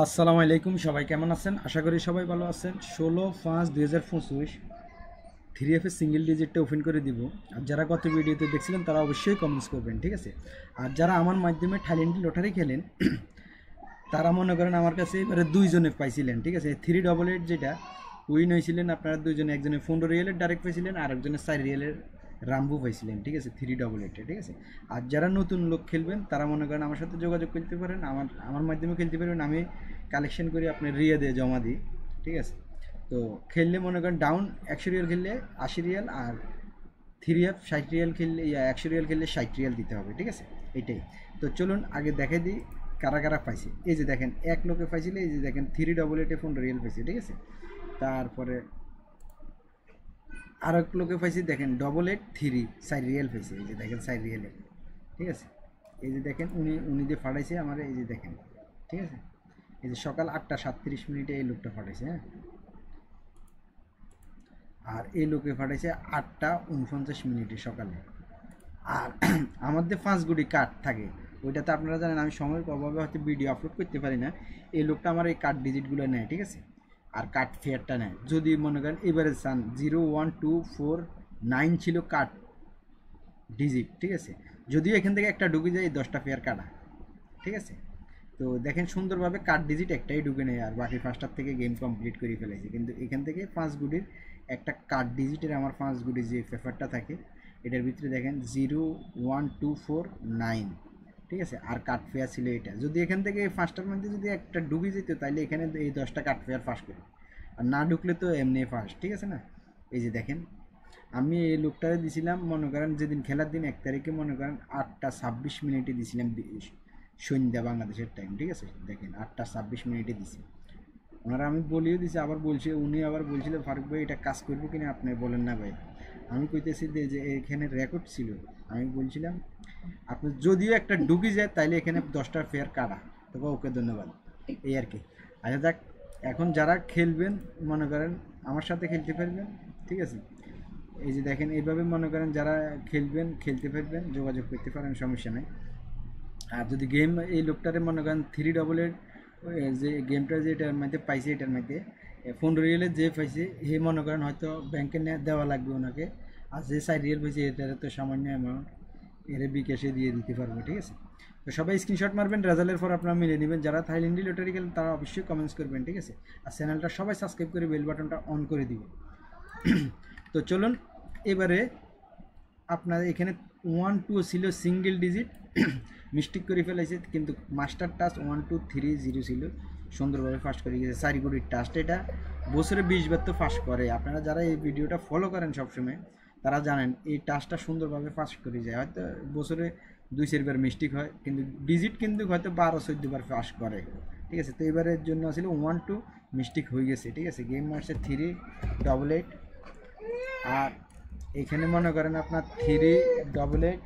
আসসালামু আলাইকুম, সবাই কেমন আছেন? আশা করি সবাই ভালো আছেন। 16/5/2025 3F এর সিঙ্গেল ডিজিটটা ওপেন করে দিব। আর যারা গত ভিডিওতে দেখছিলেন তারা অবশ্যই কমেন্টস করবেন, ঠিক আছে? আর যারা আমার মাধ্যমে থাইল্যান্ডি লটারি খেলেন তারা মনে করেন আমার কাছে এবারে দুইজনে পাইছিলেন, ঠিক আছে? 388 যেটা উইন হয়েছিলেন আপনারা দুইজনে, একজনে 15 রিয়েলের ডাইরেক্ট পাইছিলেন আর একজনে 4 রিয়েলের রাম্বু পাইছিলেন, ঠিক আছে? 388, ঠিক আছে? আর যারা নতুন লোক খেলবেন তারা মনে করেন আমার সাথে যোগাযোগ করতে পারেন, আমার মাধ্যমে খেলতে পারবেন। আমি কালেকশন করে আপনার রিয়া দিয়ে জমা দিই, ঠিক আছে? তো খেললে মনে করেন ডাউন 100 রিয়াল খেললে 80 রিয়াল, আর 3F 60 রিয়াল খেললে 100 রিয়াল খেললে 60 রিয়াল দিতে হবে, ঠিক আছে? এটাই। তো চলুন আগে দেখাই দিই কারা কারা পাইছে। এই যে দেখেন এক লোকে পাইছিল, এই যে দেখেন 388 15 রিয়াল পাইছে, ঠিক আছে? তারপরে আর এক লোকে পাইছি দেখেন 88 3 4 রিয়াল পাইছে, এই যে দেখেন 4 রিয়ালে, ঠিক আছে? এই যে দেখেন উনি উনি যে ফাটাইছে আমার, এই যে দেখেন, ঠিক আছে? এই যে সকাল 8টা 37 মিনিটে এই লোকটা ফাটাইছে, হ্যাঁ। আর এই লোকে ফাটাইছে 8টা 49 মিনিটে সকালে। আর আমার যে 5 গুটি কার্ড থাকে ওইটাতে আপনারা জানেন আমি সময়ের অভাবে হয়তো ভিডিও আপলোড করতে পারি না। এই লোকটা আমার এই কার্ড ডিজিটগুলো নেয়, ঠিক আছে? আর কার্ড ফেয়ারটা নেয়। যদি মনে করেন এবারে চান 0 1 2 4 9 ছিল কার্ড ডিজিট, ঠিক আছে? যদিও এখান থেকে একটা ঢুকে যায় 10টা ফেয়ার কাটা, ঠিক আছে? তো দেখেন সুন্দরভাবে কার্ড ডিজিট একটাই ঢুকে নেয় আর বাকি 5টার থেকে গেম কমপ্লিট করে ফেলেছে। কিন্তু এখান থেকে 5 গুটির একটা কার্ড ডিজিটের আমার 5 গুটির যে পেপারটা থাকে এটার ভিতরে দেখেন 0 1 2 4 9, ঠিক আছে? আর কার্ড ফেয়ার ছিল এটা। যদি এখান থেকে 5টার মধ্যে যদি একটা ঢুকে যেত তাহলে এখানে এই 10টা কার্ড ফেয়ার ফার্স্ট করে, আর না ঢুকলে তো এমনি ফার্স্ট, ঠিক আছে না? এই যে দেখেন আমি এই লোকটারে দিছিলাম মনে করেন যেদিন খেলার দিন 1 তারিখে মনে করেন 8টা 26 মিনিটে দিছিলাম সন্ধ্যা বাংলাদেশের টাইম, ঠিক আছে? দেখেন 8টা 26 মিনিটে দিছি। ওনারা আমি বলিও দিছি, আবার বলছি, উনি আবার বলছিল ফারুক ভাই এটা কাজ করবো কিনা আপনি বলেন না ভাই। আমি কইতেছি যে এখানে রেকর্ড ছিল। আমি বলছিলাম আপনি যদিও একটা ঢুকি যায় তাইলে এখানে 10টা ফেয়ার কাটা। তবে ওকে ধন্যবাদ, এই আর কি। আচ্ছা যাক, এখন যারা খেলবেন মনে করেন আমার সাথে খেলতে পারবেন, ঠিক আছে? এই যে দেখেন এইভাবে মনে করেন যারা খেলবেন খেলতে পারবেন, যোগাযোগ করতে পারেন, সমস্যা নেই। আর যদি গেম এই লোকটারে মনে করেন 388 যে গেমটা যে এটার মধ্যে পাইছে এটার মধ্যে 15 রিয়েলের যে পাইছে হে মনে করেন হয়তো ব্যাংকে দেওয়া লাগবে ওনাকে। আর যে 4 রিয়েল পাইছে এটার তো সামান্য অ্যামাউন্ট এরে বিকাশে দিয়ে দিতে পারবো, ঠিক আছে? তো সবাই স্ক্রিনশট মারবেন, রেজাল্টের পর আপনারা মিলে নেবেন। যারা থাইল্যান্ডি লটারি খেলেন তারা অবশ্যই কমেন্টস করবেন, ঠিক আছে? আর চ্যানেলটা সবাই সাবস্ক্রাইব করে বেল বাটনটা অন করে দিবেন। তো চলুন এবারে আপনার এখানে 1 2 ছিল সিঙ্গেল ডিজিট, মিস্টেক করে ফেলেছে, কিন্তু মাস্টার টাচ 1 2 3 0 ছিল, সুন্দরভাবে ফাস্ট করে গেছে। 4 গুটির টাস্ট এটা বছরে 20 বার তো ফাস্ট করে। আপনারা যারা এই ভিডিওটা ফলো করেন সবসময় তারা জানেন এই টাস্কটা সুন্দরভাবে ফাস্ট করে যায়। হয়তো বছরে 2 4 বার মিস্টেক হয়, কিন্তু ডিজিট কিন্তু হয়তো 12 14 বার ফাস্ট করে, ঠিক আছে? তো এবারের জন্য ছিল 1 2 মিস্টেক হয়ে গেছে, ঠিক আছে? গেম মারছে 388। আর এখানে মনে করেন আপনার 388,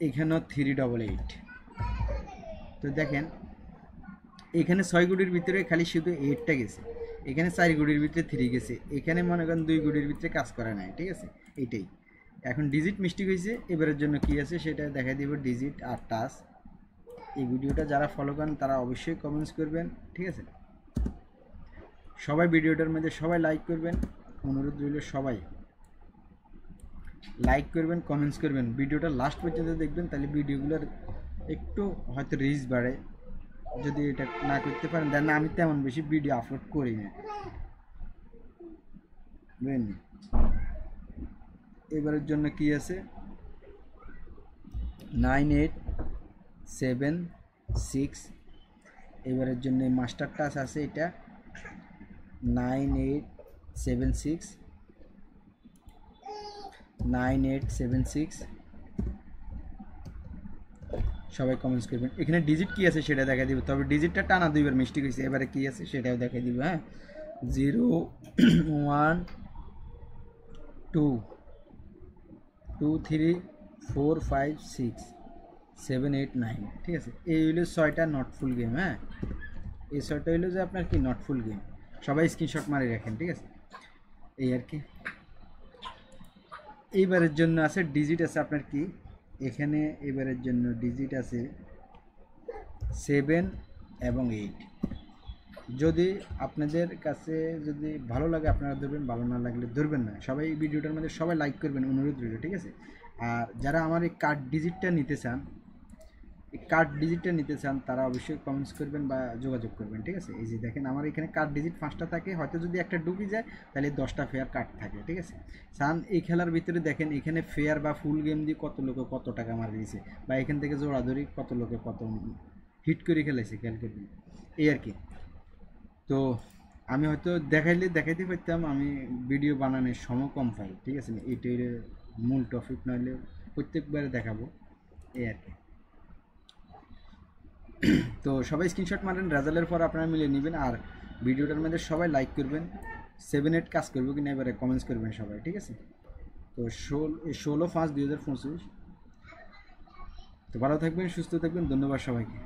এখানেও 388। তো দেখেন এখানে 6 গুটির ভিতরে খালি শুধু 8টা গেছে, এখানে 4 গুটির ভিতরে 3 গেছে, এখানে মনে করেন 2 গুটির ভিতরে কাজ করে নাই, ঠিক আছে? এইটাই। এখন ডিজিট মিস্টেক হয়েছে, এবারের জন্য কি আছে সেটা দেখাই দিব, ডিজিট আর টাচ। এই ভিডিওটা যারা ফলো করেন তারা অবশ্যই কমেন্টস করবেন, ঠিক আছে? সবাই ভিডিওটার মধ্যে সবাই লাইক করবেন, অনুরোধ রইল সবাই লাইক করবেন, কমেন্টস করবেন, ভিডিওটা লাস্ট পর্যন্ত দেখবেন, তাহলে ভিডিওগুলোর একটু হয়তো রিচ বাড়ে। যদি এটা না করতে পারেন দেন আমি তেমন বেশি ভিডিও আপলোড করি না, বুঝলেন? এবারের জন্য কি আছে 9876, এবারের জন্য মাস্টার টাচ আছে এটা 9876, 9876। সবাই কমেন্টস করবেন। এখানে ডিজিট কি আছে সেটা দেখা দিব, তবে ডিজিটটা টানা 2 বার মিস্টেক হয়েছে, এবারে কি আছে সেটাও দেখা দিব, হ্যাঁ। 0 1 2 2 3 4 5 6 7 8 9, ঠিক আছে? এই হইলো 6টা নট ফুল গেম, হ্যাঁ। এই 6টা হইলো যে আপনার কি নট ফুল গেম। সবাই স্ক্রিনশট মারি রাখেন, ঠিক আছে? এই আর কি। এইবারের জন্য আছে ডিজিট আছে আপনার কি এখানে, এবারের জন্য ডিজিট আছে 7 এবং 8। যদি আপনাদের কাছে যদি ভালো লাগে আপনারা ধরবেন, ভালো না লাগলে ধরবেন না। সবাই ভিডিওটার মধ্যে সবাই লাইক করবেন, অনুরোধ রইল, ঠিক আছে? আর যারা আমার এই কার্ড ডিজিটটা নিতে চান, এই কার্ড ডিজিটটা নিতে চান তারা অবশ্যই কমেন্টস করবেন বা যোগাযোগ করবেন, ঠিক আছে? এই যে দেখেন আমার এখানে কার্ড ডিজিট 5টা থাকে, হয়তো যদি একটা ডুবি যায় তাহলে 10টা ফেয়ার কার্ড থাকে, ঠিক আছে? সান এই খেলার ভিতরে দেখেন এখানে ফেয়ার বা ফুল গেম দিয়ে কত লোকে কত টাকা মার দিয়েছে, বা এখান থেকে জোড়াধরি কত লোকে কত হিট করে খেলাইছে, খেয়াল করবেন। এই আর কি। তো আমি হয়তো দেখাইতে পারতাম, আমি ভিডিও বানানোর সময় কম পাই, ঠিক আছে? না এটাই মূল টপিক, নইলে প্রত্যেকবারে দেখাবো, এই আর কি। তো সবাই স্ক্রিনশট মারেন, রেজাল্টের পর আপনারা মিলিয়ে নেবেন। আর ভিডিওটার মধ্যে সবাই লাইক করবেন, 7-8 কাজ করবো কিনা এবারে কমেন্টস করবেন সবাই, ঠিক আছে? তো 16/5/2025। তো ভালো থাকবেন, সুস্থ থাকবেন, ধন্যবাদ সবাইকে।